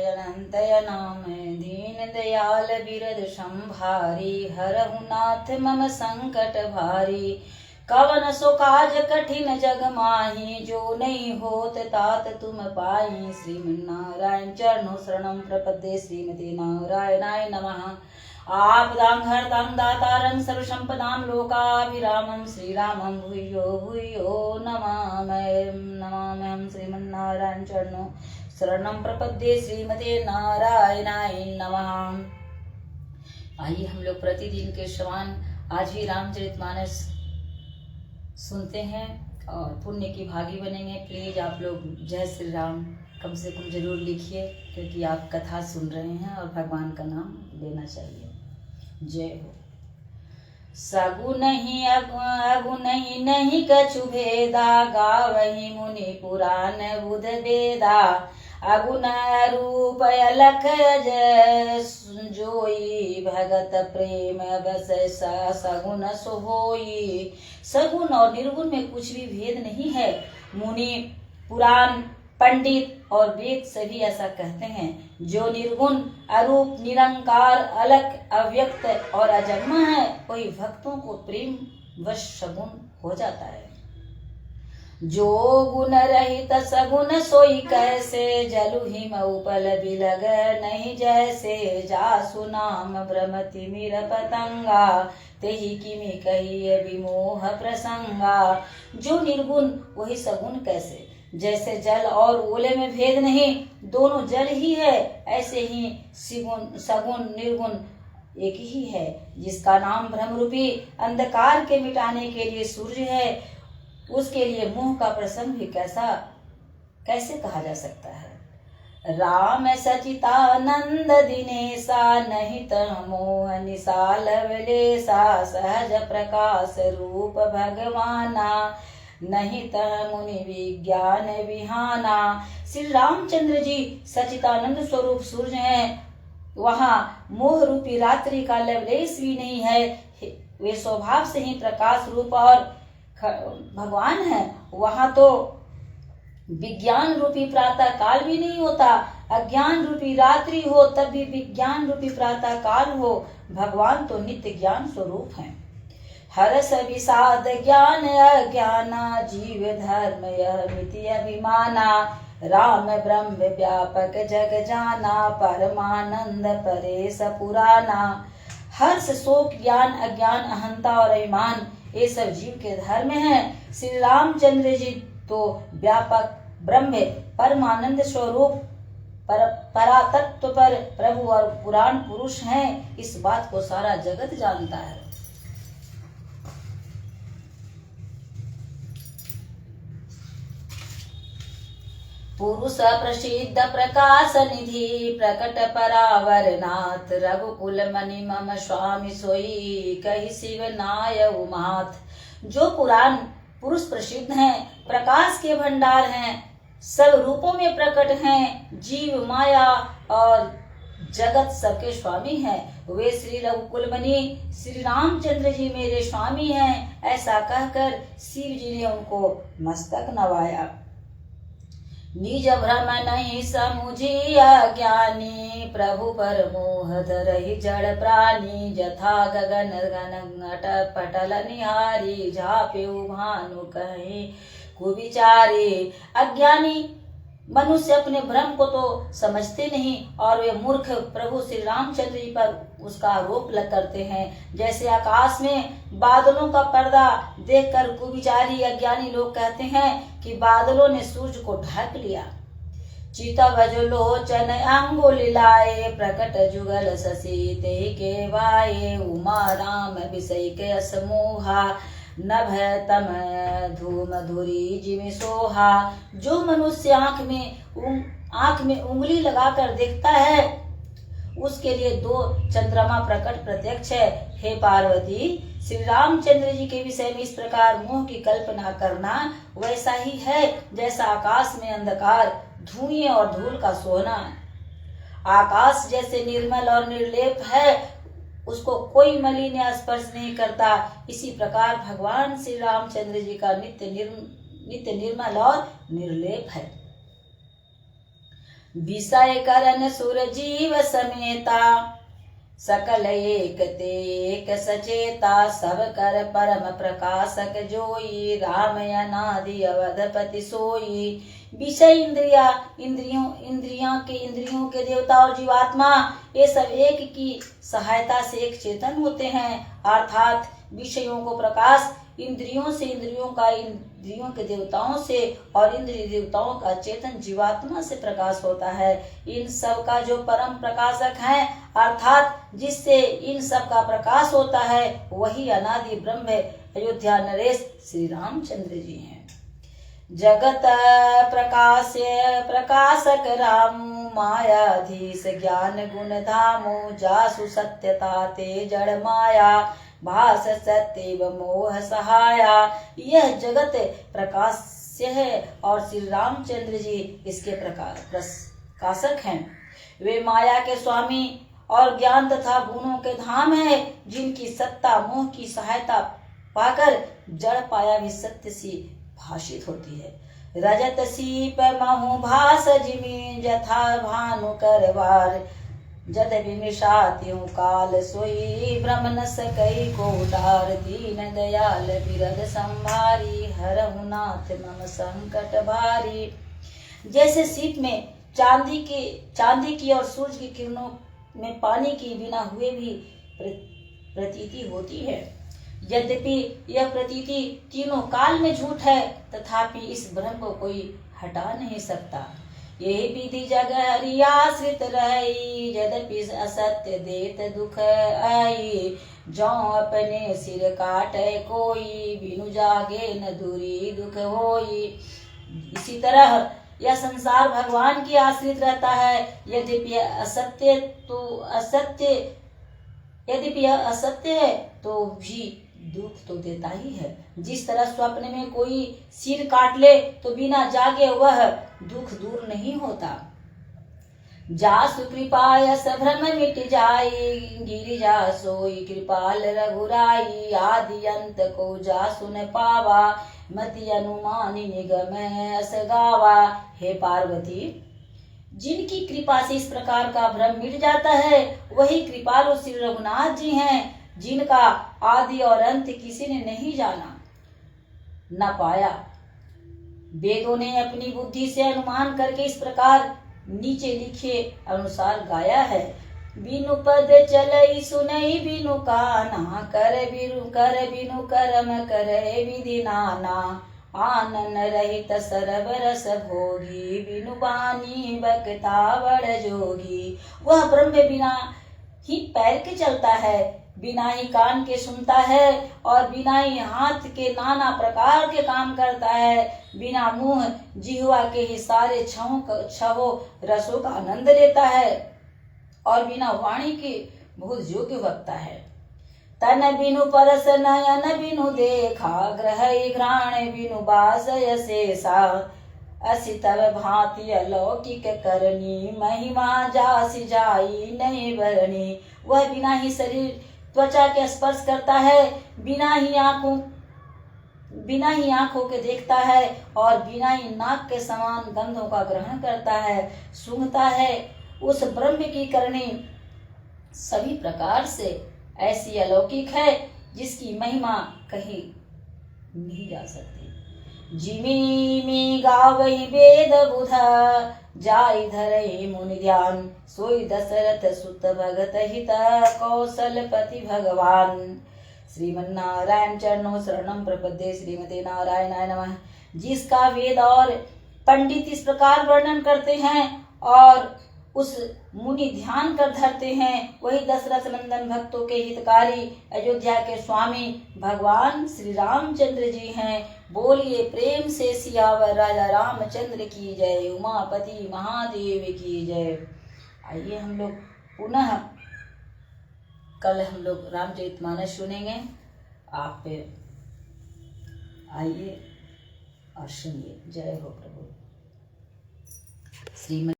अनंतय नाम दीन दयाल बिरद संभारी, हरहु नाथ मम संकट भारी। कवन सो काज कठिन जग माही, जो नहीं होत तात तुम पाई। श्रीमन्नारायण चरणों शरणं प्रपद्ये, श्रीमते नारायणाय नमः। आपदां हरतां दातारं सर्वसंपदां लोकाभिरामं, श्रीरामं भूयो भूयो नमाम्यहं। श्रीमन्नारायण चरणों शरणं प्रपद्ये, श्रीमते नारायणाय नमः। आइए हम लोग प्रतिदिन के श्रवण आज भी रामचरितमानस सुनते हैं और पुण्य की भागी बनेंगे। प्लीज आप लोग जय श्री राम कम से कम जरूर लिखिए, क्योंकि आप कथा सुन रहे हैं और भगवान का नाम लेना चाहिए। जय हो। सगु नहीं अगु नहीं नहीं कछु भेदा, गावहि मुनि पुराण बुध वेदा। अगुन रूप अलख जय जोई, भगत प्रेम बस सगुन सोई। सगुण और निर्गुण में कुछ भी भेद नहीं है। मुनि पुराण पंडित और वेद सभी ऐसा कहते हैं। जो निर्गुण अरूप निरंकार अलग अव्यक्त और अजन्मा है, वही भक्तों को प्रेम वश सगुण हो जाता है। जो गुण रहित सगुण सोई कैसे, जलु हिम उपल बिलग नहीं जैसे। जासु नाम भ्रमति मिर पतंगा, तेहि किमि कहिए विमोह प्रसंगा। जो निर्गुण वही सगुण कैसे, जैसे जल और ओले में भेद नहीं, दोनों जल ही है, ऐसे ही सगुण निर्गुण एक ही है। जिसका नाम भ्रम रूपी अंधकार के मिटाने के लिए सूर्य है, उसके लिए मोह का प्रसंग भी कैसे कहा जा सकता है। राम सचितानंद दिनेशा, नहीं तह मोह निशा लवलेशा। सहज प्रकाश रूप भगवाना, नहीं तह मुनि विज्ञान विहाना। श्री रामचंद्र जी सचितानंद स्वरूप सूर्य हैं। वहाँ मोह रूपी रात्रि का लवलेश भी नहीं है। वे स्वभाव से ही प्रकाश रूप और भगवान है। वहाँ तो विज्ञान रूपी प्रातः काल भी नहीं होता। अज्ञान रूपी रात्रि हो तब भी विज्ञान रूपी प्रातः काल हो। भगवान तो नित्य ज्ञान स्वरूप हैं। हरस विषाद ज्ञान अज्ञाना, जीव धर्म यह मिति अभिमाना। राम ब्रह्म व्यापक जग जाना, परमानंद परेश पुराना। हर्ष शोक ज्ञान अज्ञान अहंता और अभिमान, ये सब जीव के धर्म हैं। श्री रामचंद्र जी तो व्यापक ब्रह्म परमानंद स्वरूप परातत्व पर प्रभु और पुराण पुरुष हैं। इस बात को सारा जगत जानता है। पुरुष प्रसिद्ध प्रकाश निधि, प्रकट परावर नाथ। रघुकुल मणि मम स्वामी सोई, कही शिव नाय उमाथ। जो पुराण पुरुष प्रसिद्ध हैं, प्रकाश के भंडार हैं, सब रूपों में प्रकट हैं, जीव माया और जगत सबके स्वामी हैं, वे श्री रघुकुल मणि श्री रामचंद्र जी मेरे स्वामी हैं। ऐसा कहकर शिव जी ने उनको मस्तक नवाया। निज भ्रम नहीं समुझिया ज्ञानी, प्रभु पर मोह धरहि जड़ प्राणी। जथा गगन गन पटल निहारी, झाप्यु भानु कहीं कुविचारी। अज्ञानी मनुष्य अपने भ्रम को तो समझते नहीं और वे मूर्ख प्रभु श्री रामचंद्र जी पर उसका आरोप करते हैं। जैसे आकाश में बादलों का पर्दा देखकर कुविचारी अज्ञानी लोग कहते हैं कि बादलों ने सूर्य को ढक लिया। चित भजलोचन अंगुली लाए, प्रकट जुगल शशि तेहि के वाये। उमा राम विषय के असमोहा, नभ तम धूम धुरी जिमि सोहा। जो मनुष्य आंख में उंगली लगाकर देखता है, उसके लिए दो चंद्रमा प्रकट प्रत्यक्ष है। हे पार्वती, श्री रामचंद्र जी के विषय में इस प्रकार मोह की कल्पना करना वैसा ही है जैसा आकाश में अंधकार, धुएं और धूल का सोना। आकाश जैसे निर्मल और निर्लेप है, उसको कोई मलिन स्पर्श नहीं करता। इसी प्रकार भगवान श्री रामचंद्र जी का नित्य निर्मल और निर्लेप है। विषय करन सुर जीव समेता सकल एक ते एक सचेता सब कर परम प्रकाशक जोई राम अनादि अवधपति सोई। विषय इंद्रियों के देवता और जीवात्मा ये सब एक की सहायता से एक चेतन होते हैं। अर्थात विषयों को प्रकाश इंद्रियों से, इंद्रियों के देवताओं से और इंद्रिय देवताओं का चेतन जीवात्मा से प्रकाश होता है। इन सब का जो परम प्रकाशक है अर्थात जिससे इन सब का प्रकाश होता है वही अनादि ब्रह्म अयोध्या नरेश श्री रामचंद्र जी हैं। जगत प्रकाशक रामु मायाधीश ज्ञान गुण धामु जासु सत्यता ते जड़ माया भास सत्य मोह सहाया। यह जगत प्रकाश्य है और श्री रामचंद्र जी इसके प्रकाशक हैं। वे माया के स्वामी और ज्ञान तथा गुणों के धाम है, जिनकी सत्ता मोह की सहायता पाकर जड़ पाया भी सत्य सी भाषित होती है। रजत सीप महु भास जिमी जथा भानु करवार जद विमिषात्यु काल सोई ब्रह्म न सकई को उतार दीन दयाल बिरद संभारी हरहु नाथ मम संकट भारी। जैसे सीप में चांदी की और सूरज की किरणों में पानी की बिना हुए भी प्रतीति होती है। यद्यपि यह प्रतीति तीनों काल में झूठ है तथापि इस भ्रम को कोई हटा नहीं सकता। यही विधि जग हरि आश्रित रही यद्यपि असत्य देत दुख आई। जो अपने सिर काटे कोई बिनु जागे न दूरी दुख होई। इसी तरह यह संसार भगवान की आश्रित रहता है। यद्यपि यह असत्य है तो भी दुख तो देता ही है। जिस तरह स्वप्न में कोई सिर काट ले तो बिना जागे वह दुख दूर नहीं होता। जासु कृपाय सभ्रम मिट जाई गिरिजा सोई कृपाल रघुराई। आदि अंत को जासु न पावा मति अनुमानी निगम असगावा। हे पार्वती, जिनकी कृपा से इस प्रकार का भ्रम मिट जाता है वही कृपालु श्री रघुनाथ जी हैं, जिनका आदि और अंत किसी ने नहीं जाना न पाया। वेदों ने अपनी बुद्धि से अनुमान करके इस प्रकार नीचे लिखे अनुसार गाया है। बिनु पद चलई सुनई बिनु काना कर बिनु कर्म करे विधि नाना। आनन रहित सरब रस भोगी बिनु बानी बकता बड़ जोगी। वह ब्रह्म बिना ही पैर के चलता है, बिना ही कान के सुनता है और बिना ही हाथ के नाना प्रकार के काम करता है। बिना मुंह जिह्वा के ही सारे छहों रसों का आनंद लेता है और बिना वाणी के बहुत योग्य वक्ता है। तन बिनु परस नयन बिनु देखा ग्रह घ्राण बिनु बासय शेषा। असि तब भांति अलौकिक करनी महिमा जासि जाई नहीं भरनी। वह बिना ही शरीर त्वचा के स्पर्श करता है, बिना ही आंखों के देखता है और बिना ही नाक के समान गंधों का ग्रहण करता है, सूंघता है। उस ब्रह्म की करनी सभी प्रकार से ऐसी अलौकिक है जिसकी महिमा कहीं नहीं जा सकती। जिमी मी गावई वेद बुधा जाई धरई मुनि ध्यान। सोई दशरथ सुत भगत हित कौशलपति भगवान। श्रीमन्नारायण चरणों शरणम प्रपद्ये श्रीमते नारायणाय नमः। जिसका वेद और पंडित इस प्रकार वर्णन करते हैं और उस मुनि ध्यान कर धरते हैं वही दशरथ नंदन भक्तों के हितकारी अयोध्या के स्वामी भगवान श्री रामचंद्र जी हैं। बोलिए प्रेम से सियावर राजा रामचंद्र की जय। उमापति महादेव की जय। आइए हम लोग पुनः कल हम लोग रामचरितमानस सुनेंगे। आप आइए और सुनिए। जय हो प्रभु। श्रीमद